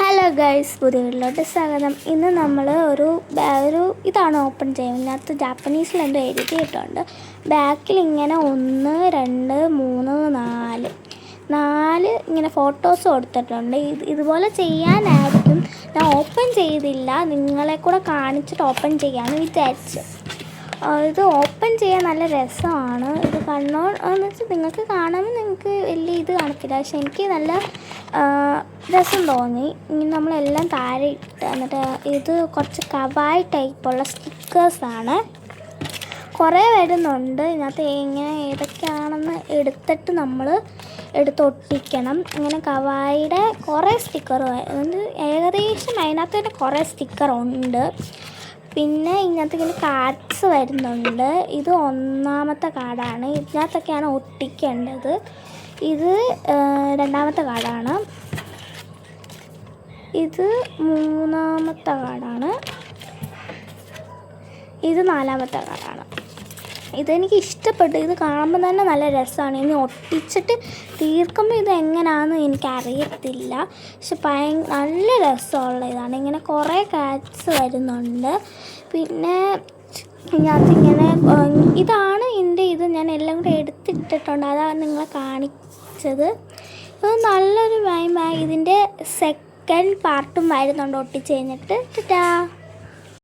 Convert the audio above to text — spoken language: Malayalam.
ഹലോ ഗൈസ്, പുതിയ വീട്ടിലോട്ട് സ്വാഗതം. ഇന്ന് നമ്മൾ ഒരു ഇതാണ് ഓപ്പൺ ചെയ്യുന്നത്. ഇതിനകത്ത് ജാപ്പനീസിൽ എന്തോ എഴുതിയിട്ടുണ്ട്. ബാക്കിൽ ഇങ്ങനെ 1 2 3 4 ഇങ്ങനെ ഫോട്ടോസ് കൊടുത്തിട്ടുണ്ട്. ഇതുപോലെ ചെയ്യാനായിരിക്കും. ഞാൻ ഓപ്പൺ ചെയ്തില്ല, നിങ്ങളെ കൂടെ കാണിച്ചിട്ട് ഓപ്പൺ ചെയ്യാമെന്ന് വിചാരിച്ചു. ഇത് ഓപ്പൺ ചെയ്യാൻ നല്ല രസമാണ്. ഇത് എന്ന് വെച്ചാൽ നിങ്ങൾക്ക് കാണുമ്പോൾ നിങ്ങൾക്ക് വലിയ ഇത് കാണത്തില്ല, പക്ഷെ എനിക്ക് നല്ല രസം തോന്നി. ഇങ്ങനെ നമ്മളെല്ലാം താഴെ ഇട്ട് എന്നിട്ട് ഇത് കുറച്ച് കവായി ടൈപ്പുള്ള സ്റ്റിക്കേഴ്സാണ്. കുറേ വരുന്നുണ്ട്. ഇതിനകത്ത് ഇങ്ങനെ ഏതൊക്കെയാണെന്ന് എടുത്തിട്ട് നമ്മൾ ഒട്ടിക്കണം. ഇങ്ങനെ കവായിയുടെ കുറേ സ്റ്റിക്കർ ഏകദേശം അതിനകത്ത് തന്നെ കുറേ സ്റ്റിക്കറുണ്ട്. പിന്നെ ഇതിനകത്ത് ഇങ്ങനെ കാർഡ്സ് വരുന്നുണ്ട്. ഇത് 1ാമത്തെ കാർഡാണ്. ഇതിനകത്തൊക്കെയാണ് ഒട്ടിക്കേണ്ടത്. ഇത് 2ാമത്തെ കാർഡാണ്. ഇത് 3ാമത്തെ കാർഡാണ്. ഇത് 4ാമത്തെ കാർഡാണ്. ഇതെനിക്ക് ഇഷ്ടപ്പെട്ടു. ഇത് കാണുമ്പോൾ തന്നെ നല്ല രസമാണ്. ഇനി ഒട്ടിച്ചിട്ട് തീർക്കുമ്പോൾ ഇത് എങ്ങനെയാണെന്ന് എനിക്കറിയത്തില്ല, പക്ഷെ നല്ല രസമുള്ള ഇതാണ്. ഇങ്ങനെ കുറേ കാർഡ്സ് വരുന്നുണ്ട്. പിന്നെ ഇതിനകത്തിങ്ങനെ ഇതാണ് ഇത് ഞാൻ എല്ലാം കൂടെ എടുത്തിട്ടിട്ടുണ്ട്. അതാണ് നിങ്ങളെ കാണിച്ചത്. ഇത് നല്ലൊരു വൈബായി. ഇതിൻ്റെ സെക്കൻഡ് പാർട്ടും വരുന്നുണ്ട് ഒട്ടിച്ച് കഴിഞ്ഞിട്ട്. ടാ.